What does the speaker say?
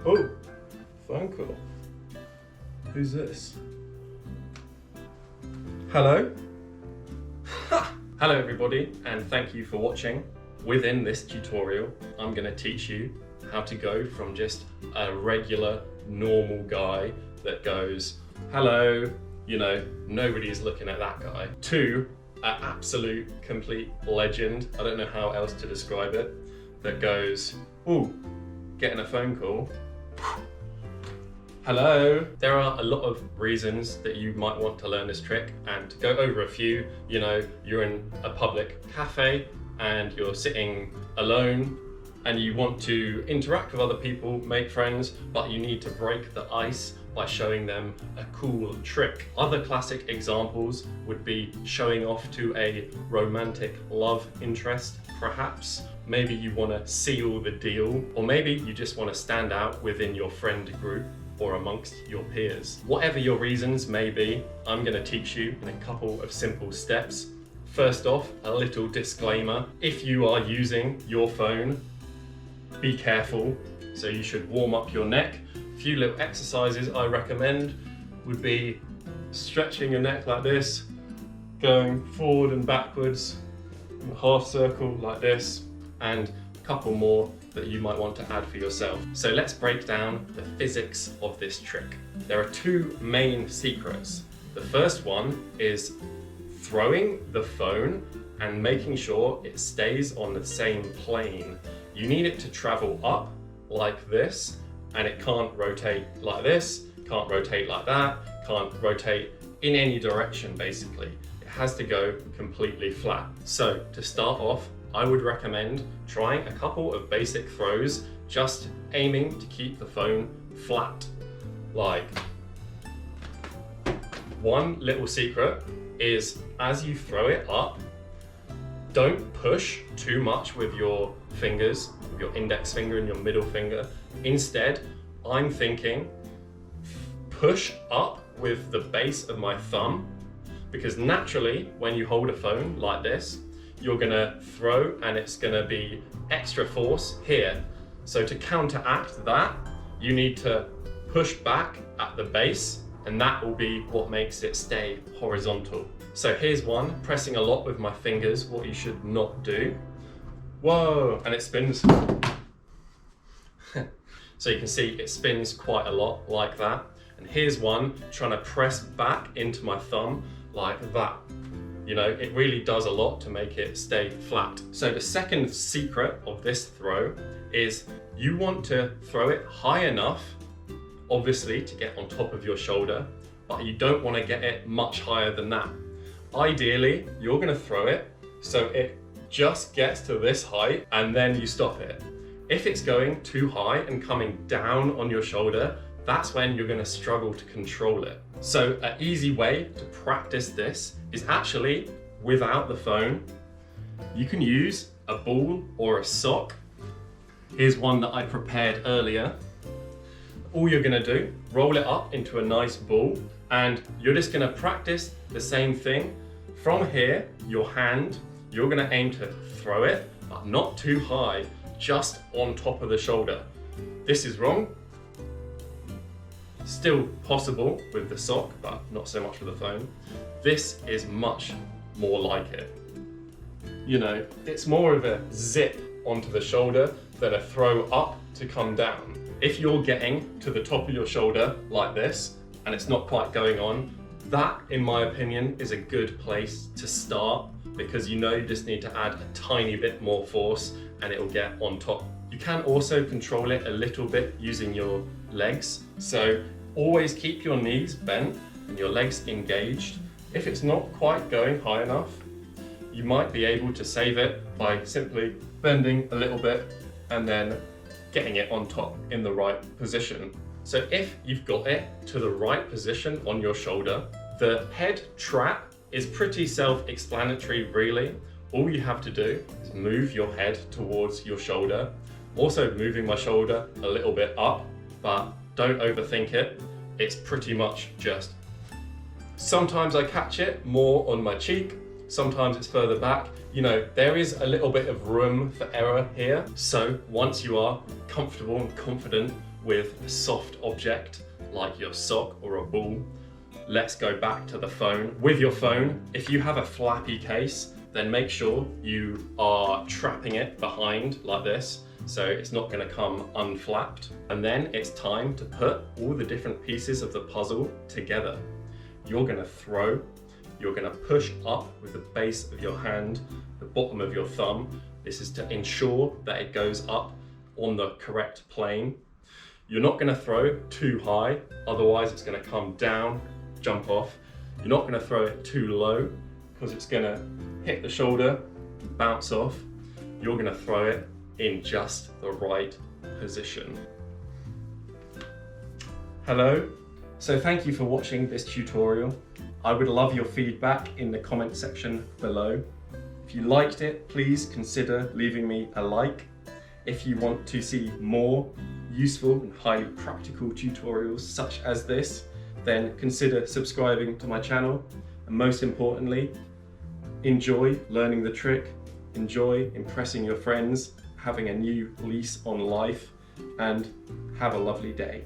Oh, phone call. Who's this? Hello? Hello everybody, and thank you for watching. Within this tutorial, I'm going to teach you how to go from just a regular, normal guy that goes, hello, you know, nobody's looking at that guy, to an absolute, complete legend, I don't know how else to describe it, that goes, ooh, getting a phone call. Hello. There are a lot of reasons that you might want to learn this trick, and to go over a few, you know, you're in a public cafe and you're sitting alone and you want to interact with other people, make friends, but you need to break the ice by showing them a cool trick. Other classic examples would be showing off to a romantic love interest, perhaps. Maybe you want to seal the deal, or maybe you just want to stand out within your friend group or amongst your peers. Whatever your reasons may be, I'm going to teach you in a couple of simple steps. First off, a little disclaimer. If you are using your phone, be careful. So you should warm up your neck. A few little exercises I recommend would be stretching your neck like this, going forward and backwards, in a half circle like this, and a couple more that you might want to add for yourself. So let's break down the physics of this trick. There are two main secrets. The first one is throwing the phone and making sure it stays on the same plane. You need it to travel up like this, and it can't rotate like this, can't rotate like that, can't rotate in any direction basically. It has to go completely flat. So to start off, I would recommend trying a couple of basic throws, just aiming to keep the phone flat. Like, one little secret is as you throw it up, don't push too much with your fingers, with your index finger and your middle finger. Instead, I'm thinking push up with the base of my thumb, because naturally when you hold a phone like this, you're gonna throw and it's gonna be extra force here. So to counteract that, you need to push back at the base, and that will be what makes it stay horizontal. So here's one, pressing a lot with my fingers, what you should not do. Whoa, and it spins. So you can see it spins quite a lot like that. And here's one, trying to press back into my thumb like that. You know, it really does a lot to make it stay flat. So the second secret of this throw is you want to throw it high enough, obviously, to get on top of your shoulder, but you don't want to get it much higher than that. Ideally, you're going to throw it so it just gets to this height and then you stop it. If it's going too high and coming down on your shoulder, that's when you're going to struggle to control it. So an easy way to practice this is actually without the phone. You can use a ball or a sock. Here's one that I prepared earlier. All you're going to do, roll it up into a nice ball, and you're just going to practice the same thing. From here, your hand, you're going to aim to throw it, but not too high, just on top of the shoulder. This is wrong. Still possible with the sock, but not so much with the phone. This is much more like it. You know, it's more of a zip onto the shoulder than a throw up to come down. If you're getting to the top of your shoulder like this, and it's not quite going on, that, in my opinion, is a good place to start, because you know you just need to add a tiny bit more force and it will get on top. You can also control it a little bit using your legs. So always keep your knees bent and your legs engaged. If it's not quite going high enough, you might be able to save it by simply bending a little bit and then getting it on top in the right position. So if you've got it to the right position on your shoulder, the head trap is pretty self-explanatory really. All you have to do is move your head towards your shoulder. I'm also moving my shoulder a little bit up, but don't overthink it. It's pretty much just. Sometimes I catch it more on my cheek, sometimes it's further back. You know, there is a little bit of room for error here. So once you are comfortable and confident with a soft object like your sock or a ball. Let's go back to the phone. With your phone, if you have a flappy case, then make sure you are trapping it behind like this, so it's not going to come unflapped. And then it's time to put all the different pieces of the puzzle together. You're going to throw, you're going to push up with the base of your hand, the bottom of your thumb. This is to ensure that it goes up on the correct plane. You're not going to throw too high, otherwise it's going to come down, jump off. You're not going to throw it too low because it's going to hit the shoulder, bounce off. You're going to throw it in just the right position. Hello, so thank you for watching this tutorial. I would love your feedback in the comment section below. If you liked it, please consider leaving me a like. If you want to see more useful and highly practical tutorials such as this, then consider subscribing to my channel. And most importantly, enjoy learning the trick, enjoy impressing your friends, having a new lease on life, and have a lovely day.